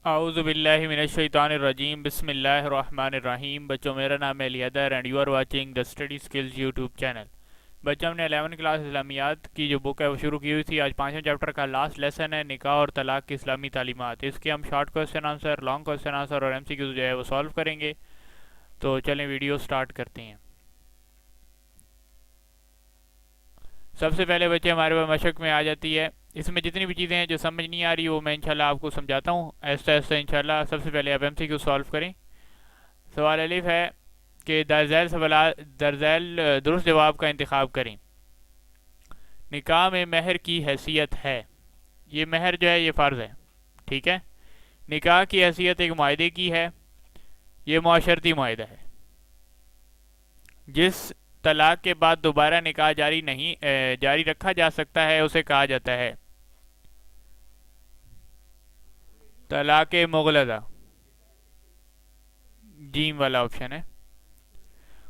اعوذ باللہ من الشیطان الرجیم، بسم اللہ الرحمن الرحیم۔ بچوں، میرا نام ہے Ali Haider and you are watching the study skills YouTube channel. بچوں، ہم نے 11 کلاس اسلامیات کی جو بک ہے وہ شروع کی ہوئی تھی۔ آج 5ویں چیپٹر کا لاسٹ لیسن ہے، نکاح اور طلاق کی اسلامی تعلیمات۔ اس کے ہم short question answer, long question answer اور MCQ جو ہے وہ سالو کریں گے۔ تو چلیں ویڈیو سٹارٹ کرتے ہیں۔ سب سے پہلے بچے ہمارے پاس مشق میں آ جاتی ہے۔ اس میں جتنی بھی چیزیں ہیں جو سمجھ نہیں آ رہی وہ میں انشاءاللہ آپ کو سمجھاتا ہوں آہستہ آہستہ انشاءاللہ۔ سب سے پہلے آپ MCQ سالو کریں۔ سوال الف ہے کہ درذیل درست جواب کا انتخاب کریں۔ نکاح میں مہر کی حیثیت ہے۔ یہ مہر جو ہے یہ فرض ہے، ٹھیک ہے۔ نکاح کی حیثیت ایک معاہدے کی ہے، یہ معاشرتی معاہدہ ہے۔ جس طلاق کے بعد دوبارہ نکاح جاری رکھا جا سکتا ہے اسے کہا جاتا ہے طلاق مغلظہ، جیم والا آپشن ہے۔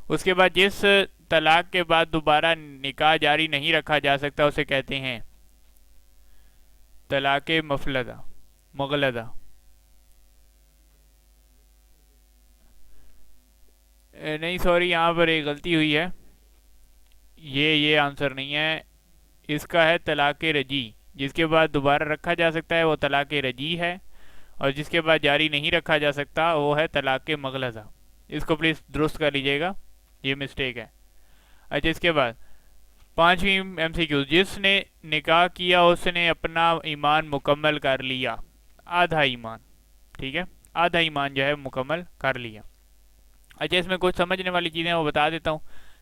اس کے بعد جس طلاق کے بعد دوبارہ نکاح جاری نہیں رکھا جا سکتا اسے کہتے ہیں طلاق مغلظہ۔ نہیں سوری، یہاں پر ایک غلطی ہوئی ہے، یہ آنسر نہیں ہے۔ اس کا ہے طلاق رجی۔ جس کے بعد دوبارہ رکھا جا سکتا ہے وہ طلاق رجی ہے، اور جس کے بعد جاری نہیں رکھا جا سکتا وہ ہے طلاق مغلظہ۔ اس کو پلیز درست کر لیجئے گا، یہ مسٹیک ہے۔ اچھا، اس کے بعد 5ویں MCQ، جس نے نکاح کیا اس نے اپنا ایمان مکمل کر لیا۔ آدھا ایمان، ٹھیک ہے، آدھا ایمان جو ہے مکمل کر لیا۔ اچھا، اس میں کچھ سمجھنے والی چیزیں وہ بتا دیتا ہوں۔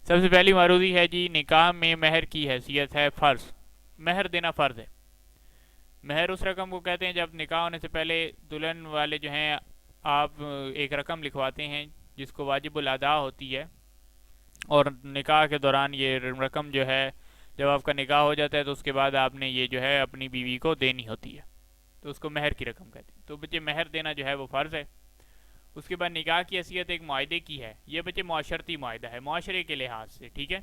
سب سے پہلی معروضی ہے جی، نکاح میں مہر کی حیثیت ہے فرض۔ مہر دینا فرض ہے۔ مہر اس رقم کو کہتے ہیں جب نکاح ہونے سے پہلے دلہن والے جو ہیں آپ ایک رقم لکھواتے ہیں جس کو واجب الادا ہوتی ہے، اور نکاح کے دوران یہ رقم جو ہے جب آپ کا نکاح ہو جاتا ہے تو اس کے بعد آپ نے یہ جو ہے اپنی بیوی کو دینی ہوتی ہے، تو اس کو مہر کی رقم کہتے ہیں۔ تو بچے مہر دینا جو ہے وہ فرض ہے۔ اس کے بعد نکاح کی حیثیت ایک معاہدے کی ہے۔ یہ بچے معاشرتی معاہدہ ہے، معاشرے کے لحاظ سے، ٹھیک ہے،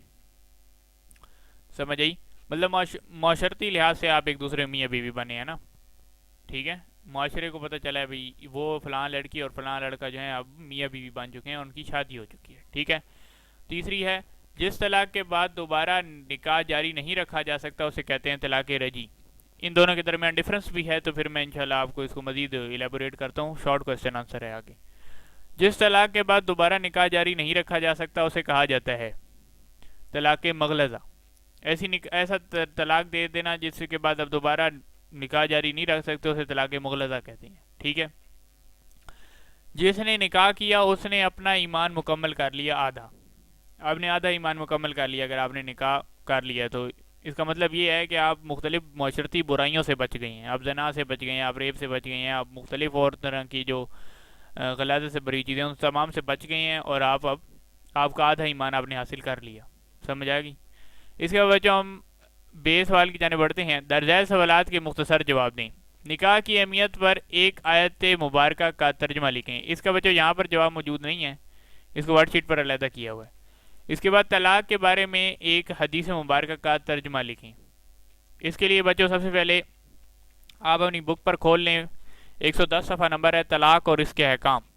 سمجھ آئی؟ مطلب معاشرتی لحاظ سے آپ ایک دوسرے میاں بیوی بنے ہیں نا، ٹھیک ہے۔ معاشرے کو پتہ چلا ہے بھئی وہ فلاں لڑکی اور فلاں لڑکا جو ہے اب میاں بیوی بن چکے ہیں، ان کی شادی ہو چکی ہے، ٹھیک ہے۔ تیسری ہے جس طلاق کے بعد دوبارہ نکاح جاری نہیں رکھا جا سکتا اسے کہتے ہیں طلاق رجی۔ ان دونوں کے درمیان ڈفرنس بھی ہے، تو پھر میں انشاءاللہ آپ کو اس کو مزید ایلیبوریٹ کرتا ہوں۔ شارٹ کوسچن آنسر ہے آگے۔ جس طلاق کے بعد دوبارہ نکاح جاری نہیں رکھا جا سکتا اسے کہا جاتا ہے طلاق مغلظہ۔ ایسا طلاق دے دینا جس کے بعد اب دوبارہ نکاح جاری نہیں رکھ سکتے اسے طلاق مغلظہ کہتے ہیں، ٹھیک ہے۔ جس نے نکاح کیا اس نے اپنا ایمان مکمل کر لیا، آدھا۔ آپ نے آدھا ایمان مکمل کر لیا اگر آپ نے نکاح کر لیا، تو اس کا مطلب یہ ہے کہ آپ مختلف معاشرتی برائیوں سے بچ گئی ہیں، آپ زنا سے بچ گئے ہیں، آپ ریپ سے بچ گئے ہیں، آپ مختلف اور طرح کی جو غلاظت سے بری چیزیں ان تمام سے بچ گئے ہیں، اور آپ کا آدھا ایمان آپ نے حاصل کر لیا۔ سمجھ آ گئی؟ اس کے بعد جو ہم بے سوال کی جانب بڑھتے ہیں، درجۂ سوالات کے مختصر جواب دیں۔ نکاح کی اہمیت پر ایک آیت مبارکہ کا ترجمہ لکھیں۔ اس کا بچوں یہاں پر جواب موجود نہیں ہے، اس کو ورڈ شیٹ پر علیحدہ کیا ہوا ہے۔ اس کے بعد طلاق کے بارے میں ایک حدیث مبارکہ کا ترجمہ لکھیں۔ اس کے لیے بچوں سب سے پہلے آپ اپنی بک پر کھول لیں، 110 صفحہ نمبر ہے، طلاق اور اس کے احکام۔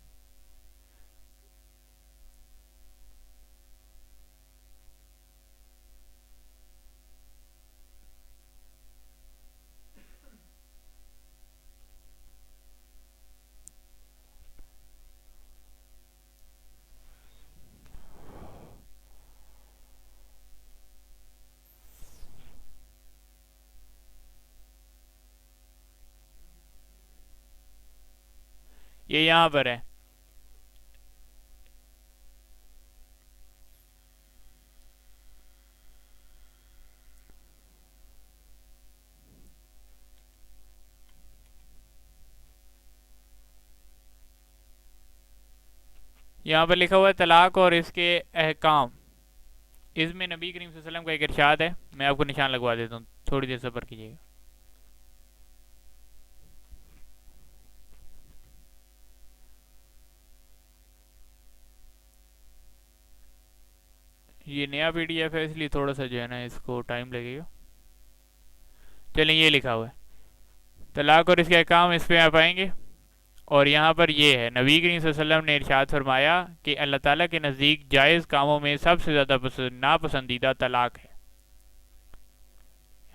یہ یہاں پر ہے۔ یہاں پر لکھا ہوا ہے طلاق اور اس کے احکام۔ اس میں نبی کریم صلی اللہ علیہ وسلم کا ایک ارشاد ہے، میں آپ کو نشان لگوا دیتا ہوں، تھوڑی دیر صبر کیجیے گا۔ یہ نیا PDF ہے اس لیے تھوڑا سا جو ہے نا اس کو ٹائم لگے گا۔ چلیں، یہ لکھا ہوا ہے طلاق اور اس کے احکام، اس پہ آپ آئیں گے۔ اور یہاں پر یہ ہے نبی کریم صلی اللہ علیہ وسلم نے ارشاد فرمایا کہ اللہ تعالیٰ کے نزدیک جائز کاموں میں سب سے زیادہ ناپسندیدہ طلاق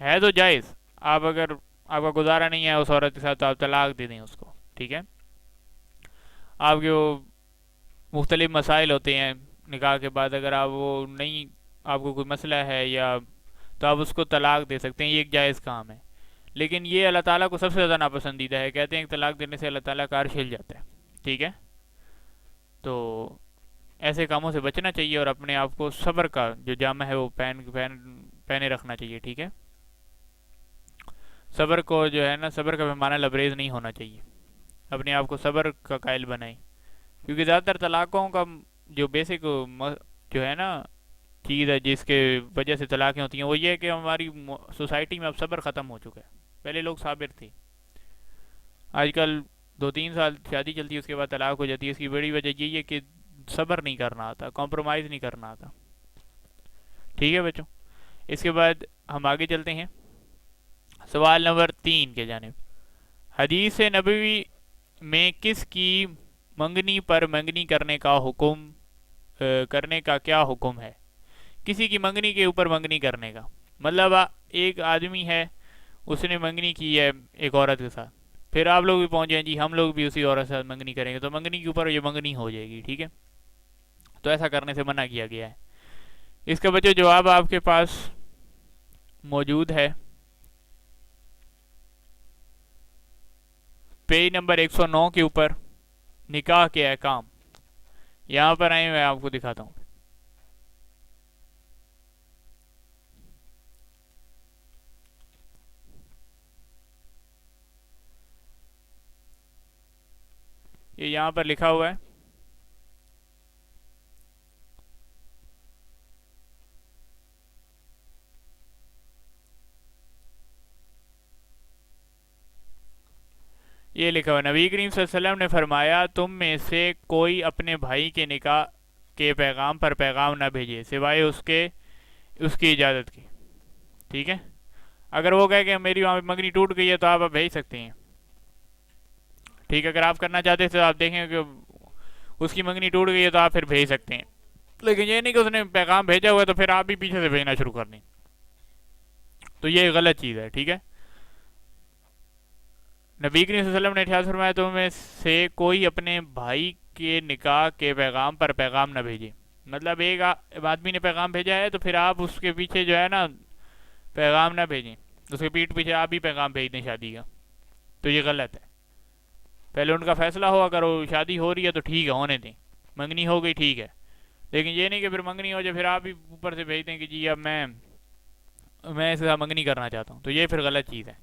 ہے تو جائز. آپ اگر آپ کا گزارا نہیں ہے اس عورت کے ساتھ تو آپ طلاق دے دیں اس کو, ٹھیک ہے. آپ کے وہ مختلف مسائل ہوتے ہیں نکاح کے بعد, اگر آپ وہ نہیں, آپ کو کوئی مسئلہ ہے یا, تو آپ اس کو طلاق دے سکتے ہیں, یہ ایک جائز کام ہے. لیکن یہ اللہ تعالیٰ کو سب سے زیادہ ناپسندیدہ ہے. کہتے ہیں کہ طلاق دینے سے اللہ تعالیٰ کا عرش ہل جاتا ہے, ٹھیک ہے. تو ایسے کاموں سے بچنا چاہیے اور اپنے آپ کو صبر کا جو جامع ہے وہ پہنے رکھنا چاہیے, ٹھیک ہے. صبر کو جو ہے نا, صبر کا پیمانہ لبریز نہیں ہونا چاہیے. اپنے آپ کو صبر کا قائل بنائیں, کیونکہ زیادہ تر طلاقوں کا جو بیسک جو ہے نا چیز ہے جس کے وجہ سے طلاقیں ہوتی ہیں, وہ یہ ہے کہ ہماری سوسائٹی میں اب صبر ختم ہو چکا ہے. پہلے لوگ صابر تھے, آج کل 2-3 سال شادی چلتی ہے اس کے بعد طلاق ہو جاتی ہے. اس کی بڑی وجہ یہی ہے کہ صبر نہیں کرنا آتا, کمپرومائز نہیں کرنا آتا, ٹھیک ہے بچوں. اس کے بعد ہم آگے چلتے ہیں سوال نمبر 3 کے جانب. حدیث نبوی میں کس کی منگنی پر منگنی کرنے کا کیا حکم ہے؟ کسی کی منگنی کے اوپر منگنی کرنے کا مطلب ایک آدمی ہے, اس نے منگنی کی ہے ایک عورت کے ساتھ, پھر آپ لوگ بھی پہنچ جائیں جی ہم لوگ بھی اسی عورت کے ساتھ منگنی کریں گے, تو منگنی کے اوپر یہ منگنی ہو جائے گی, ٹھیک ہے. تو ایسا کرنے سے منع کیا گیا ہے. اس کا بچوں جواب آپ کے پاس موجود ہے پیج نمبر 109 کے اوپر, نکاح کے احکام. یہاں پر آئیں, میں آپ کو دکھاتا ہوں. یہ یہاں پر لکھا ہوا ہے یہ لکھا ہوا نبی کریم صلی اللہ علیہ وسلم نے فرمایا تم میں سے کوئی اپنے بھائی کے نکاح کے پیغام پر پیغام نہ بھیجے سوائے اس کی اجازت کی, ٹھیک ہے. اگر وہ کہے کہ میری وہاں منگنی ٹوٹ گئی ہے تو آپ بھیج سکتے ہیں, ٹھیک ہے. اگر آپ کرنا چاہتے ہیں تو آپ دیکھیں کہ اس کی منگنی ٹوٹ گئی ہے تو آپ پھر بھیج سکتے ہیں. لیکن یہ نہیں کہ اس نے پیغام بھیجا ہوا ہے تو پھر آپ بھی پیچھے سے بھیجنا شروع کر دیں, تو یہ غلط چیز ہے, ٹھیک ہے. نبی کریم صلی اللہ علیہ وسلم نے ارشاد فرمایا تم میں سے کوئی اپنے بھائی کے نکاح کے پیغام پر پیغام نہ بھیجے. مطلب ایک آدمی نے پیغام بھیجا ہے تو پھر آپ اس کے پیچھے جو ہے نا پیغام نہ بھیجیں, اس کے پیٹھ پیچھے آپ بھی پیغام بھیج دیں شادی کا, تو یہ غلط ہے. پہلے ان کا فیصلہ ہو, اگر وہ شادی ہو رہی ہے تو ٹھیک ہے ہونے دیں, منگنی ہو گئی ٹھیک ہے. لیکن یہ نہیں کہ پھر منگنی ہو جائے پھر آپ بھی اوپر سے بھیج دیں کہ جی اب میں اس کے ساتھ منگنی کرنا چاہتا ہوں, تو یہ پھر غلط چیز ہے.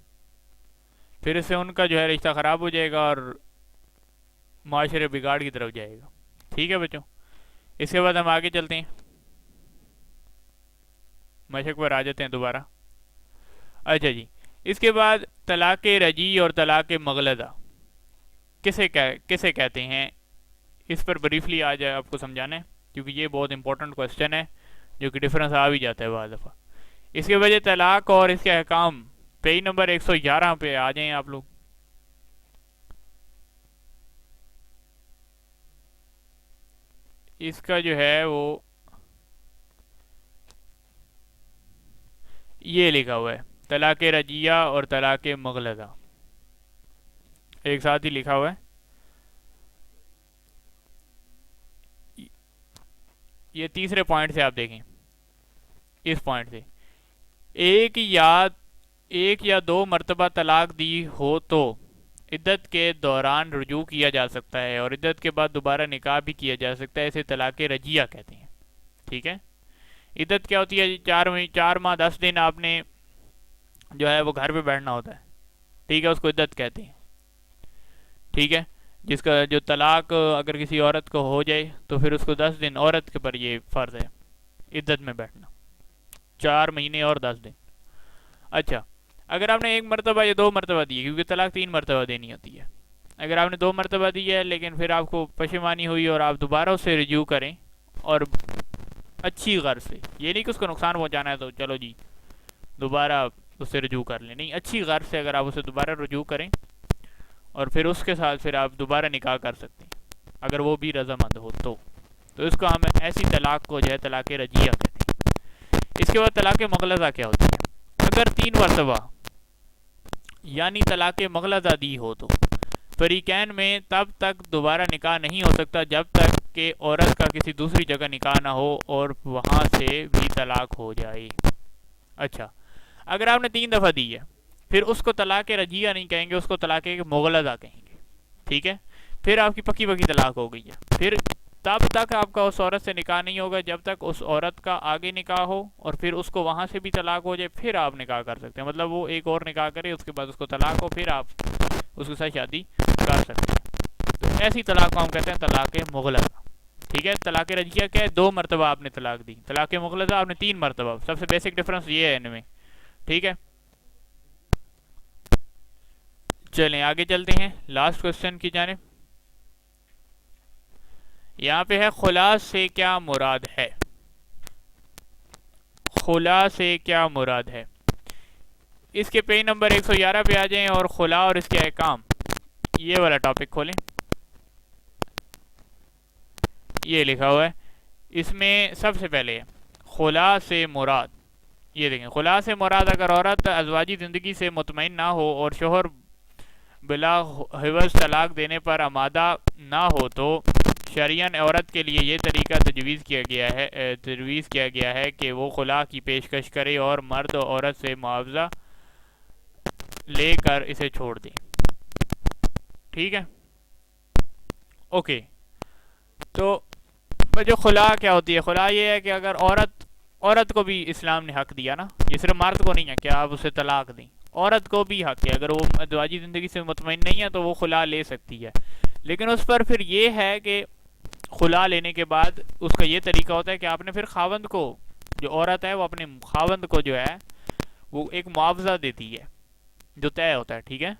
پھر اس سے ان کا جو ہے رشتہ خراب ہو جائے گا اور معاشرے بگاڑ کی طرف جائے گا, ٹھیک ہے بچوں. اس کے بعد ہم آگے چلتے ہیں, مشق پر آ جاتے ہیں دوبارہ. اچھا جی, اس کے بعد طلاق رجی اور طلاق مغلظہ کسے کہتے ہیں, اس پر بریفلی آج آپ کو سمجھانا ہے کیونکہ یہ بہت امپورٹنٹ کوسچن ہے جو کہ ڈفرنس آ بھی جاتا ہے بعض دفعہ. اس کے وجہ طلاق اور اس کے احکام پیج نمبر 111 پہ آ جائیں آپ لوگ. اس کا جو ہے وہ یہ لکھا ہوا ہے طلاق رجیہ اور طلاق مغلظہ, ایک ساتھ ہی لکھا ہوا ہے. یہ تیسرے پوائنٹ سے آپ دیکھیں, اس پوائنٹ سے ایک یا دو مرتبہ طلاق دی ہو تو عدت کے دوران رجوع کیا جا سکتا ہے اور عدت کے بعد دوبارہ نکاح بھی کیا جا سکتا ہے. اسے طلاق رجیہ کہتے ہیں, ٹھیک ہے. عدت کیا ہوتی ہے, 4 ماہ 10 دن آپ نے جو ہے وہ گھر پہ بیٹھنا ہوتا ہے, ٹھیک ہے, اس کو عدت کہتے ہیں, ٹھیک ہے. جس کا جو طلاق اگر کسی عورت کو ہو جائے تو پھر اس کو 10 دن عورت کے پر یہ فرض ہے عدت میں بیٹھنا, 4 مہینے اور 10 دن. اچھا, اگر آپ نے 1 مرتبہ یا 2 مرتبہ دی ہے, کیونکہ طلاق 3 مرتبہ دینی ہوتی ہے, اگر آپ نے 2 مرتبہ دی ہے لیکن پھر آپ کو پشیمانی ہوئی اور آپ دوبارہ اس سے رجوع کریں اور اچھی غرض سے, یہ نہیں کہ اس کو نقصان پہنچانا ہے تو چلو جی دوبارہ اس سے رجوع کر لیں, نہیں, اچھی غرض سے اگر آپ اسے دوبارہ رجوع کریں اور پھر اس کے ساتھ پھر آپ دوبارہ نکاح کر سکتے ہیں اگر وہ بھی رضامند ہو تو اس کو ہم ایسی طلاق کو جو ہے طلاق رجیہ کہتے ہیں۔ اس کے بعد طلاق مغلظہ کیا ہوتی ہے؟ اگر 3 مرتبہ یعنی طلاق مغلظہ دی ہو تو فریقین میں تب تک دوبارہ نکاح نہیں ہو سکتا جب تک کہ عورت کا کسی دوسری جگہ نکاح نہ ہو اور وہاں سے بھی طلاق ہو جائے۔ اچھا، اگر آپ نے 3 دفعہ دی ہے پھر اس کو طلاق رجیہ نہیں کہیں گے، اس کو طلاق مغلظہ کہیں گے، ٹھیک ہے؟ پھر آپ کی پکی طلاق ہو گئی ہے، پھر تب تک آپ کا اس عورت سے نکاح نہیں ہوگا جب تک اس عورت کا آگے نکاح ہو اور پھر اس کو وہاں سے بھی طلاق ہو جائے، پھر آپ نکاح کر سکتے ہیں۔ مطلب وہ ایک اور نکاح کرے، اس کے بعد اس کو طلاق ہو، پھر آپ اس کے ساتھ شادی کر سکتے ہیں۔ تو ایسی طلاق کو ہم کہتے ہیں طلاق مغلظہ، ٹھیک ہے؟ طلاق رجیہ کیا ہے؟ 2 مرتبہ آپ نے طلاق دی، طلاق مغلظہ آپ نے 3 مرتبہ۔ سب سے بیسک ڈفرنس یہ ہے ان میں، ٹھیک ہے؟ چلیں آگے چلتے ہیں لاسٹ کوسچن کی جانب۔ یہاں پہ ہے خلا سے کیا مراد ہے؟ خلا سے کیا مراد ہے؟ اس کے پیج نمبر 111 پہ آ جائیں اور خلا اور اس کے احکام، یہ والا ٹاپک کھولیں، یہ لکھا ہوا ہے۔ اس میں سب سے پہلے خلا سے مراد، یہ دیکھیں، خلا سے مراد اگر عورت ازواجی زندگی سے مطمئن نہ ہو اور شوہر بلا حوض طلاق دینے پر آمادہ نہ ہو تو شرعاً عورت کے لیے یہ طریقہ تجویز کیا گیا ہے کہ وہ خلا کی پیشکش کرے اور مرد عورت سے معاوضہ لے کر اسے چھوڑ دیں، ٹھیک ہے؟ اوکے، تو جو خلا کیا ہوتی ہے؟ خلا یہ ہے کہ اگر عورت کو بھی اسلام نے حق دیا نا، یہ صرف مرد کو نہیں ہے کہ آپ اسے طلاق دیں، عورت کو بھی حق ہے، اگر وہ ازواجی زندگی سے مطمئن نہیں ہے تو وہ خلا لے سکتی ہے، لیکن اس پر پھر یہ ہے کہ خلا لینے کے بعد اس کا یہ طریقہ ہوتا ہے کہ آپ نے پھر خاوند کو، جو عورت ہے وہ اپنے خاوند کو جو ہے وہ ایک معاوضہ دیتی ہے جو طے ہوتا ہے، ٹھیک ہے؟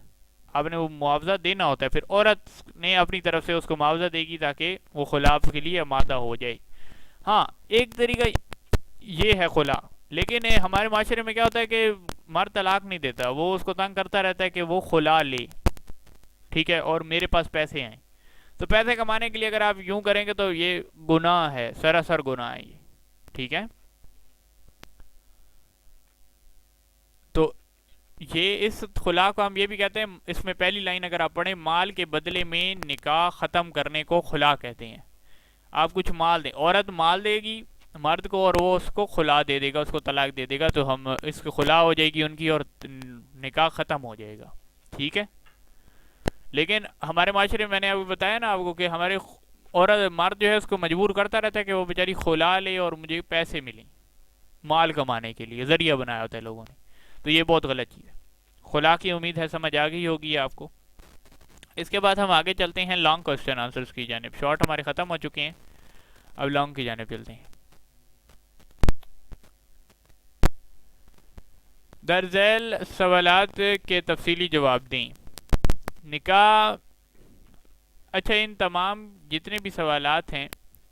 آپ نے وہ معاوضہ دینا ہوتا ہے، پھر عورت نے اپنی طرف سے اس کو معاوضہ دے گی تاکہ وہ خلاف کے لیے آمادہ ہو جائے۔ ہاں، ایک طریقہ یہ ہے خلا، لیکن ہمارے معاشرے میں کیا ہوتا ہے کہ مرد طلاق نہیں دیتا، وہ اس کو تنگ کرتا رہتا ہے کہ وہ خلا لے، ٹھیک ہے؟ اور میرے پاس پیسے ہیں، تو پیسے کمانے کے لیے اگر آپ یوں کریں گے تو یہ گناہ ہے، سراسر گناہ ہے یہ، ٹھیک ہے؟ تو یہ اس خلا کو ہم یہ بھی کہتے ہیں، اس میں پہلی لائن اگر آپ پڑھیں، مال کے بدلے میں نکاح ختم کرنے کو خلا کہتے ہیں۔ آپ کچھ مال دیں، عورت مال دے گی مرد کو اور وہ اس کو خلا دے دے گا، اس کو طلاق دے دے گا، تو ہم اس کی خلا ہو جائے گی ان کی اور نکاح ختم ہو جائے گا، ٹھیک ہے؟ لیکن ہمارے معاشرے میں نے ابھی بتایا نا آپ کو کہ ہمارے عورت مرد جو ہے اس کو مجبور کرتا رہتا ہے کہ وہ بیچاری خلا لے اور مجھے پیسے ملیں، مال کمانے کے لیے ذریعہ بنایا ہوتا ہے لوگوں نے، تو یہ بہت غلط چیز ہے۔ خلا کی امید ہے سمجھ آ گئی ہوگی آپ کو۔ اس کے بعد ہم آگے چلتے ہیں لانگ کوسچن آنسرز کی جانب، شارٹ ہمارے ختم ہو چکے ہیں، اب لانگ کی جانب چلتے ہیں۔ در ذیل سوالات کے تفصیلی جواب دیں۔ نکاح، اچھا، ان تمام جتنے بھی سوالات ہیں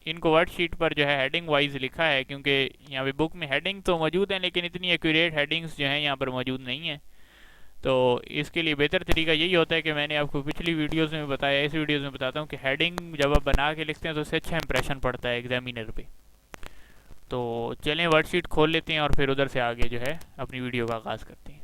ان کو ورڈ شیٹ پر جو ہے ہیڈنگ وائز لکھا ہے، کیونکہ یہاں پہ بک میں ہیڈنگ تو موجود ہیں لیکن اتنی ایکوریٹ ہیڈنگز جو ہیں یہاں پر موجود نہیں ہیں، تو اس کے لیے بہتر طریقہ یہی ہوتا ہے کہ میں نے آپ کو پچھلی ویڈیوز میں بتایا، اس ویڈیوز میں بتاتا ہوں کہ ہیڈنگ جب آپ بنا کے لکھتے ہیں تو اس سے اچھا امپریشن پڑتا ہے ایگزامینر پہ۔ تو چلیں ورڈ شیٹ کھول لیتے ہیں اور پھر ادھر سے آگے جو ہے اپنی ویڈیو کا آغاز کرتے ہیں۔